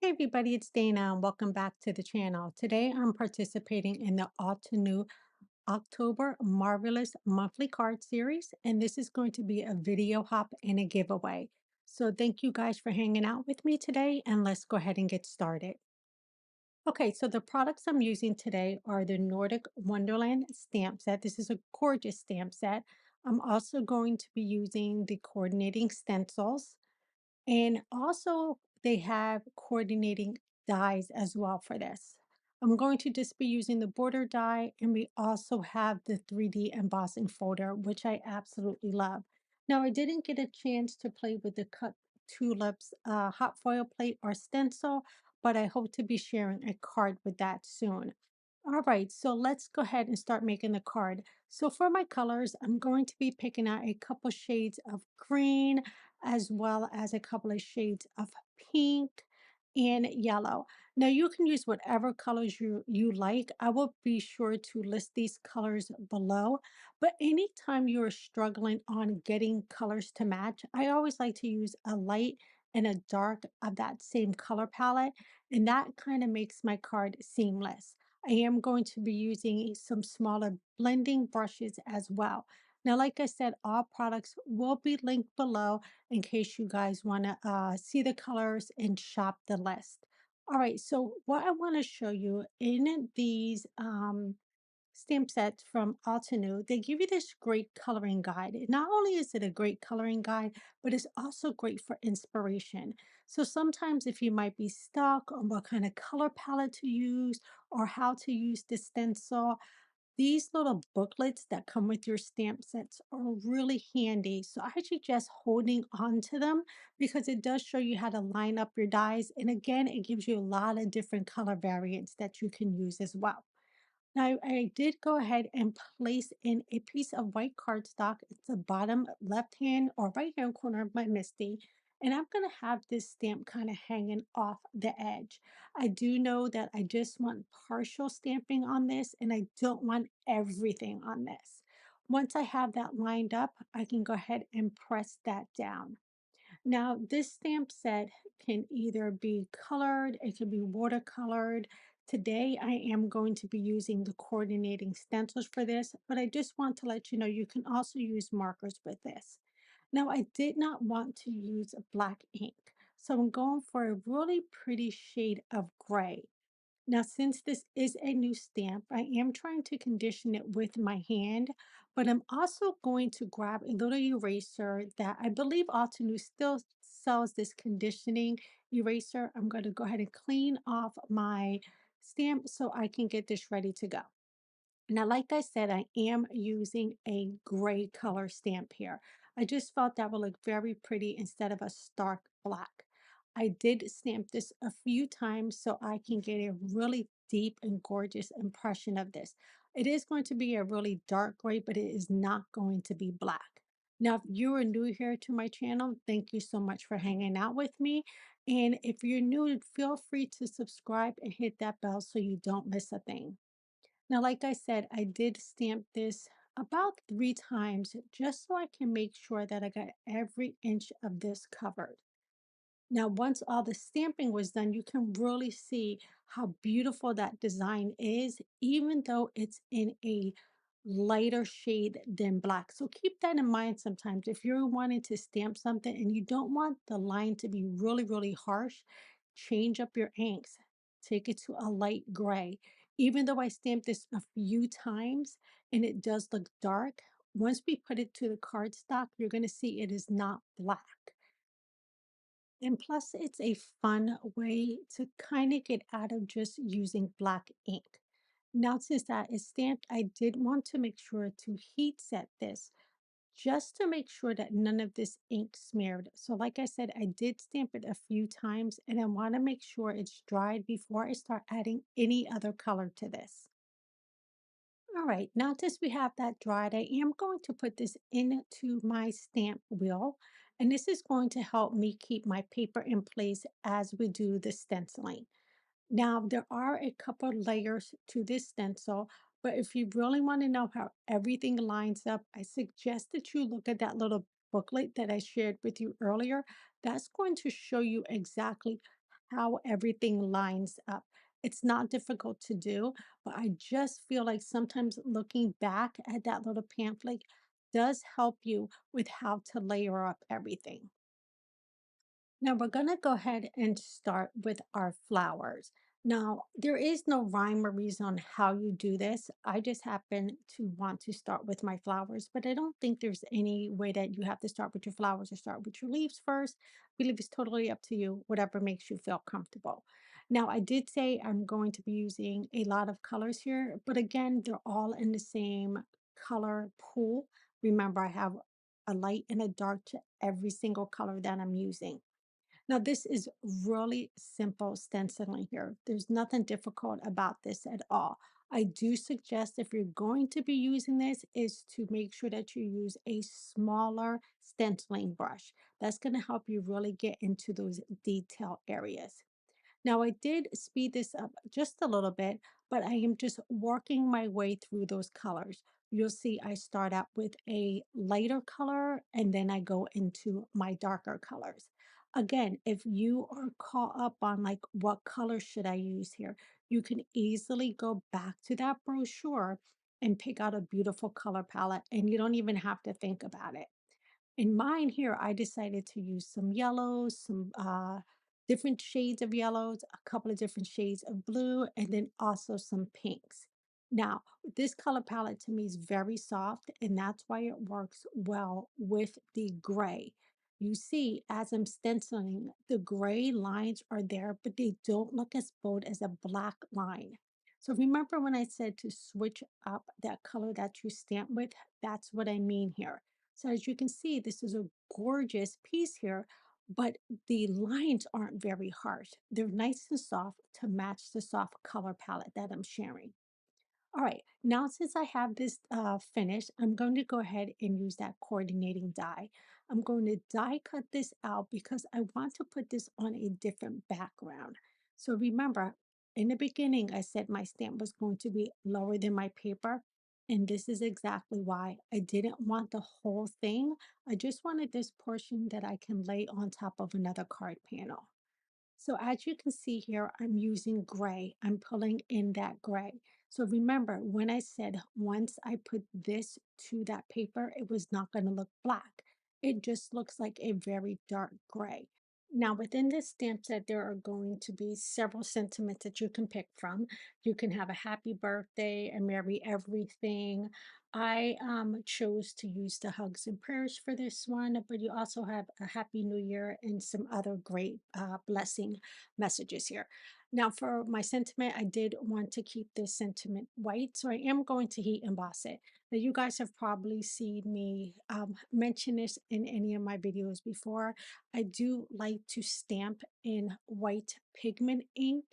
Hey everybody, it's Dana and welcome back to the channel. Today I'm participating in the Altenew October Marvelous Monthly Card Series, and this is going to be a video hop and a giveaway. So thank you guys for hanging out with me today, and let's go ahead and get started. Okay, so the products I'm using today are the Nordic Wonderland stamp set. This is a gorgeous stamp set. I'm also going to be using the coordinating stencils. And also, they have coordinating dies as well for this. I'm going to just be using the border die, and we also have the 3D embossing folder, which I absolutely love. Now, I didn't get a chance to play with the cut tulips hot foil plate or stencil, but I hope to be sharing a card with that soon. All right, so let's go ahead and start making the card. So for my colors, I'm going to be picking out a couple shades of green, as well as a couple of shades of pink and yellow. Now you can use whatever colors you like. I will be sure to list these colors below. But anytime you're struggling on getting colors to match, I always like to use a light and a dark of that same color palette, and that kind of makes my card seamless. I am going to be using some smaller blending brushes as well. Now, like I said, all products will be linked below in case you guys want to see the colors and shop the list. All right, so what I want to show you in these stamp sets from Altenew, they give you this great coloring guide. Not only is it a great coloring guide, but it's also great for inspiration. So sometimes if you might be stuck on what kind of color palette to use or how to use the stencil, these little booklets that come with your stamp sets are really handy. So I suggest holding on to them because it does show you how to line up your dies. And again, it gives you a lot of different color variants that you can use as well. Now, I did go ahead and place in a piece of white cardstock. It's the bottom left hand or right hand corner of my MISTI. And I'm going to have this stamp kind of hanging off the edge. I do know that I just want partial stamping on this and I don't want everything on this. Once I have that lined up, I can go ahead and press that down. Now, this stamp set can either be colored, it can be watercolored. Today, I am going to be using the coordinating stencils for this, but I just want to let you know you can also use markers with this. Now, I did not want to use black ink, so I'm going for a really pretty shade of gray. Now, since this is a new stamp, I am trying to condition it with my hand, but I'm also going to grab a little eraser that I believe Altenew still sells this conditioning eraser. I'm going to go ahead and clean off my stamp so I can get this ready to go. Now, like I said, I am using a gray color stamp here. I just felt that would look very pretty instead of a stark black. I did stamp this a few times so I can get a really deep and gorgeous impression of this. It is going to be a really dark gray, but it is not going to be black. Now, if you are new here to my channel, thank you so much for hanging out with me. And if you're new, feel free to subscribe and hit that bell so you don't miss a thing. Now, like I said, I did stamp this about 3 times just so I can make sure that I got every inch of this covered. Now, once all the stamping was done, you can really see how beautiful that design is, even though it's in a lighter shade than black. So keep that in mind sometimes. If you're wanting to stamp something and you don't want the line to be really, really harsh, change up your inks. Take it to a light gray. Even though I stamped this a few times and it does look dark, once we put it to the cardstock, you're going to see it is not black. And plus, it's a fun way to kind of get out of just using black ink. Now, since that is stamped, I did want to make sure to heat set this just to make sure that none of this ink smeared. So like I said, I did stamp it a few times and I want to make sure it's dried before I start adding any other color to this. All right, now that we have that dried, I am going to put this into my stamp wheel, and this is going to help me keep my paper in place as we do the stenciling. Now, there are a couple layers to this stencil, but if you really want to know how everything lines up, I suggest that you look at that little booklet that I shared with you earlier. That's going to show you exactly how everything lines up. It's not difficult to do, but I just feel like sometimes looking back at that little pamphlet does help you with how to layer up everything. Now we're going to go ahead and start with our flowers. Now, there is no rhyme or reason on how you do this. I just happen to want to start with my flowers, but I don't think there's any way that you have to start with your flowers or start with your leaves first. I believe it's totally up to you, whatever makes you feel comfortable. Now, I did say I'm going to be using a lot of colors here, but again, they're all in the same color pool. Remember, I have a light and a dark to every single color that I'm using. Now, this is really simple stenciling here. There's nothing difficult about this at all. I do suggest if you're going to be using this is to make sure that you use a smaller stenciling brush. That's going to help you really get into those detail areas. Now, I did speed this up just a little bit, but I am just working my way through those colors. You'll see I start out with a lighter color and then I go into my darker colors. Again, if you are caught up on like what color should I use here, you can easily go back to that brochure and pick out a beautiful color palette and you don't even have to think about it. In mine here, I decided to use some yellows, some different shades of yellows, a couple of different shades of blue, and then also some pinks. Now, this color palette to me is very soft, and that's why it works well with the gray. You see, as I'm stenciling, the gray lines are there, but they don't look as bold as a black line. So remember when I said to switch up that color that you stamp with? That's what I mean here. So as you can see, this is a gorgeous piece here, but the lines aren't very harsh. They're nice and soft to match the soft color palette that I'm sharing. All right, now since I have this finished, I'm going to go ahead and use that coordinating die. I'm going to die cut this out because I want to put this on a different background. So remember, in the beginning, I said my stamp was going to be lower than my paper. And this is exactly why I didn't want the whole thing. I just wanted this portion that I can lay on top of another card panel. So as you can see here, I'm using gray. I'm pulling in that gray. So remember, when I said once I put this to that paper, it was not going to look black. It just looks like a very dark gray. Now, within this stamp set, there are going to be several sentiments that you can pick from. You can have a happy birthday, a merry everything. I chose to use the hugs and prayers for this one, but you also have a happy new year and some other great blessing messages here. Now, for my sentiment, I did want to keep this sentiment white, so I am going to heat emboss it. Now, you guys have probably seen me mention this in any of my videos before. I do like to stamp in white pigment ink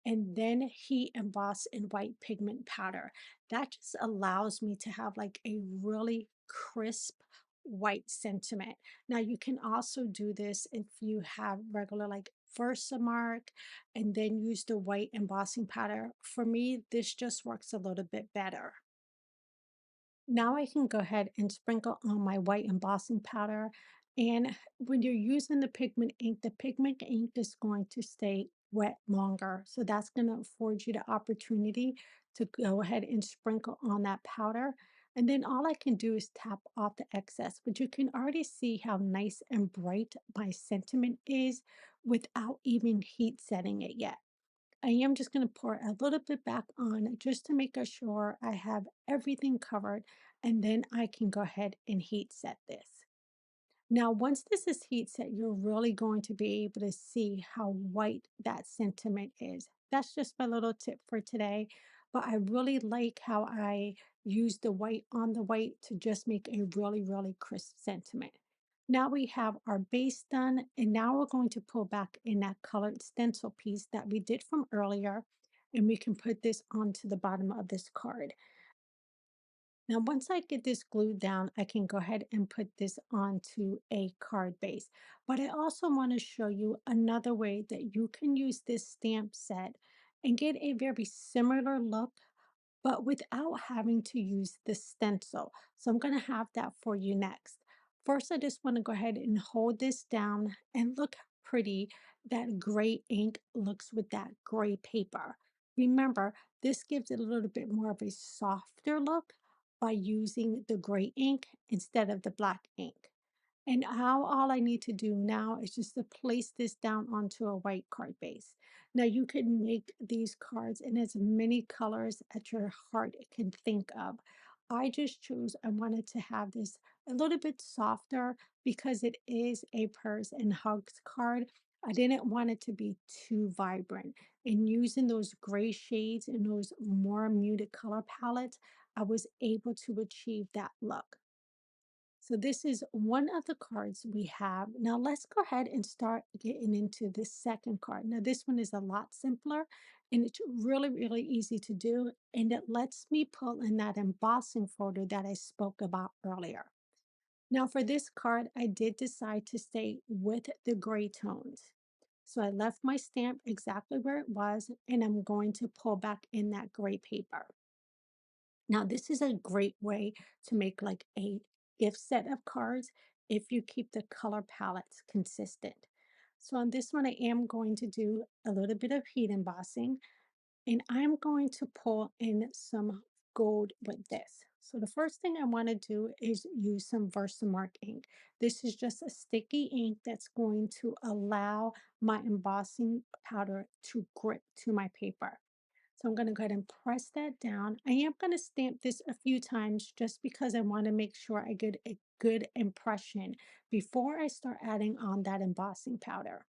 and then heat emboss in white pigment powder. That just allows me to have like a really crisp white sentiment. Now you can also do this if you have regular like Versamark and then use the white embossing powder. For me, this just works a little bit better. Now I can go ahead and sprinkle on my white embossing powder. And when you're using the pigment ink is going to stay wet longer. So that's going to afford you the opportunity to go ahead and sprinkle on that powder. And then all I can do is tap off the excess, but you can already see how nice and bright my sentiment is without even heat setting it yet. I am just going to pour a little bit back on just to make sure I have everything covered, and then I can go ahead and heat set this. Now, once this is heat set, you're really going to be able to see how white that sentiment is. That's just my little tip for today, but I really like how I use the white on the white to just make a really, really crisp sentiment. Now we have our base done, and now we're going to pull back in that colored stencil piece that we did from earlier, and we can put this onto the bottom of this card. Now, once I get this glued down, I can go ahead and put this onto a card base. But I also want to show you another way that you can use this stamp set and get a very similar look, but without having to use the stencil. So I'm going to have that for you next. First, I just want to go ahead and hold this down and look how pretty that gray ink looks with that gray paper. Remember, this gives it a little bit more of a softer look by using the gray ink instead of the black ink. And how all I need to do now is just to place this down onto a white card base. Now you can make these cards in as many colors as your heart can think of. I just chose I wanted to have this a little bit softer because it is a purse and hugs card. I didn't want it to be too vibrant. And using those gray shades and those more muted color palettes, I was able to achieve that look. So this is one of the cards we have. Now let's go ahead and start getting into the second card. Now this one is a lot simpler and it's really, really easy to do. And it lets me pull in that embossing folder that I spoke about earlier. Now for this card, I did decide to stay with the gray tones. So I left my stamp exactly where it was, and I'm going to pull back in that gray paper. Now, this is a great way to make like a gift set of cards if you keep the color palettes consistent. So on this one, I am going to do a little bit of heat embossing, and I'm going to pull in some gold with this. So the first thing I want to do is use some Versamark ink. This is just a sticky ink that's going to allow my embossing powder to grip to my paper. So I'm going to go ahead and press that down. I am going to stamp this a few times just because I want to make sure I get a good impression before I start adding on that embossing powder.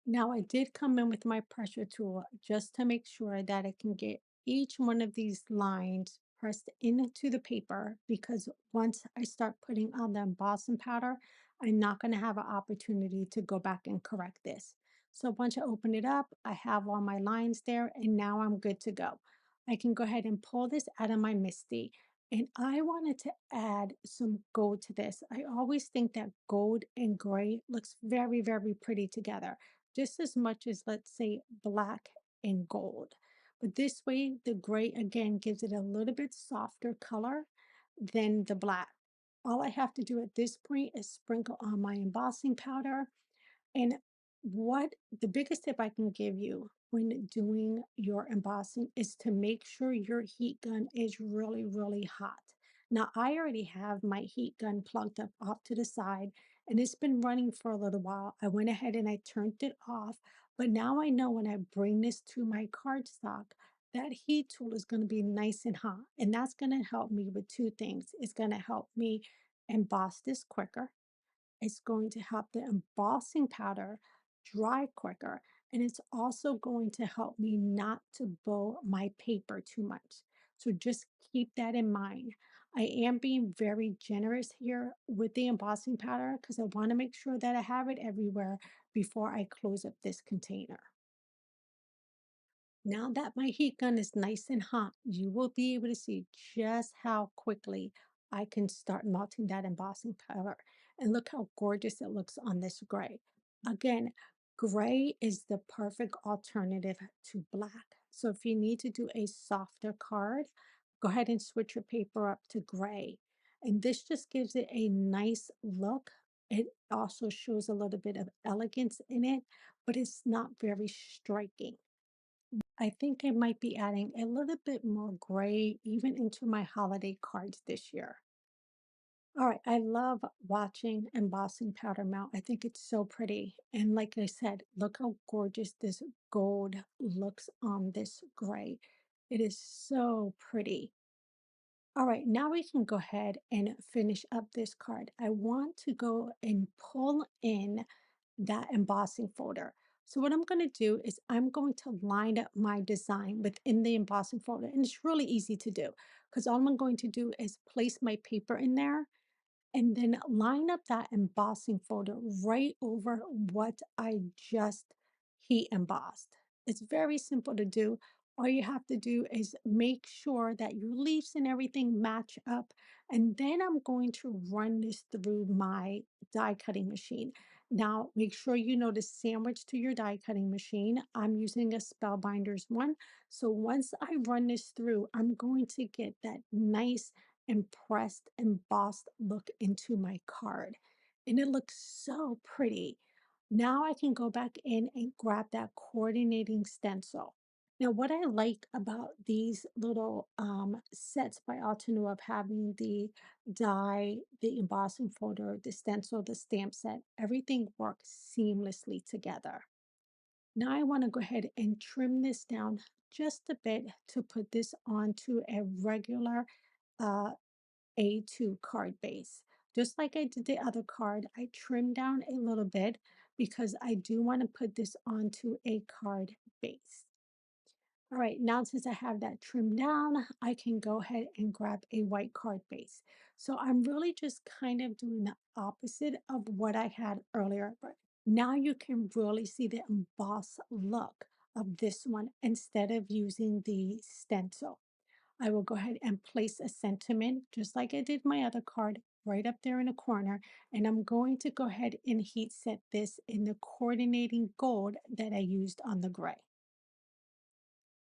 Now I did come in with my pressure tool just to make sure that I can get each one of these lines pressed into the paper because once I start putting on the embossing powder, I'm not going to have an opportunity to go back and correct this. So once I open it up, I have all my lines there and now I'm good to go. I can go ahead and pull this out of my MISTI. And I wanted to add some gold to this. I always think that gold and gray looks very, very pretty together just as much as, let's say, black and gold. But this way, the gray again gives it a little bit softer color than the black. All I have to do at this point is sprinkle on my embossing powder and what the biggest tip I can give you when doing your embossing is to make sure your heat gun is really, really hot. Now, I already have my heat gun plugged up off to the side and it's been running for a little while. I went ahead and I turned it off, but now I know when I bring this to my cardstock, that heat tool is going to be nice and hot. And that's going to help me with two things. It's going to help me emboss this quicker, it's going to help the embossing powder dry quicker. And it's also going to help me not to bow my paper too much. So just keep that in mind. I am being very generous here with the embossing powder because I want to make sure that I have it everywhere before I close up this container. Now that my heat gun is nice and hot, you will be able to see just how quickly I can start melting that embossing powder. And look how gorgeous it looks on this gray. Again, gray is the perfect alternative to black. So if you need to do a softer card, go ahead and switch your paper up to gray. And this just gives it a nice look. It also shows a little bit of elegance in it, but it's not very striking. I think I might be adding a little bit more gray even into my holiday cards this year. All right, I love watching embossing powder melt. I think it's so pretty. And like I said, look how gorgeous this gold looks on this gray. It is so pretty. All right, now we can go ahead and finish up this card. I want to go and pull in that embossing folder. So what I'm going to do is I'm going to line up my design within the embossing folder. And it's really easy to do because all I'm going to do is place my paper in there and then line up that embossing folder right over what I just heat embossed. It's very simple to do. All you have to do is make sure that your leaves and everything match up. And then I'm going to run this through my die cutting machine. Now, make sure you know to sandwich to your die cutting machine. I'm using a Spellbinders one. So once I run this through, I'm going to get that nice impressed, embossed look into my card. And it looks so pretty. Now I can go back in and grab that coordinating stencil. Now, what I like about these little sets by Altenew of having the die, the embossing folder, the stencil, the stamp set, everything works seamlessly together. Now I want to go ahead and trim this down just a bit to put this onto a regular uh, A2 card base. Just like I did the other card, I trimmed down a little bit because I do want to put this onto a card base. All right, now since I have that trimmed down, I can go ahead and grab a white card base. So I'm really just kind of doing the opposite of what I had earlier, but now you can really see the embossed look of this one instead of using the stencil. I will go ahead and place a sentiment, just like I did my other card, right up there in the corner. And I'm going to go ahead and heat set this in the coordinating gold that I used on the gray.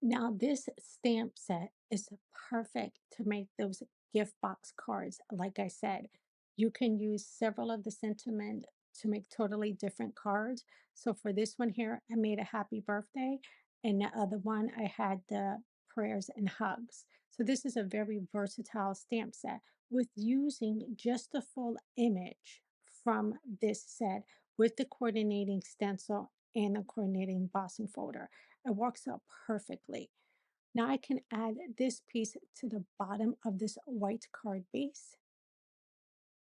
Now, this stamp set is perfect to make those gift box cards. Like I said, you can use several of the sentiment to make totally different cards. So for this one here, I made a happy birthday, and the other one, I had the prayers and hugs. So this is a very versatile stamp set with using just the full image from this set with the coordinating stencil and the coordinating embossing folder. It works out perfectly. Now I can add this piece to the bottom of this white card base.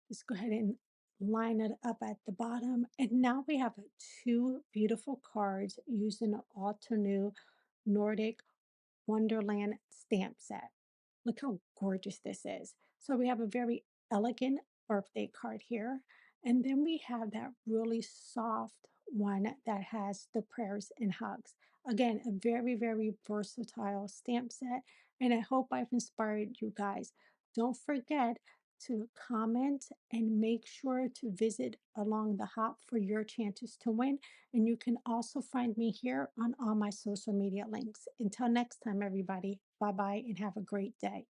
Just go ahead and line it up at the bottom. And now we have two beautiful cards using the Altenew Nordic Wonderland stamp set. Look how gorgeous this is. So we have a very elegant birthday card here. And then we have that really soft one that has the prayers and hugs. Again, a very, very versatile stamp set. And I hope I've inspired you guys. Don't forget to comment and make sure to visit along the hop for your chances to win. And you can also find me here on all my social media links. Until next time, everybody, bye bye and have a great day.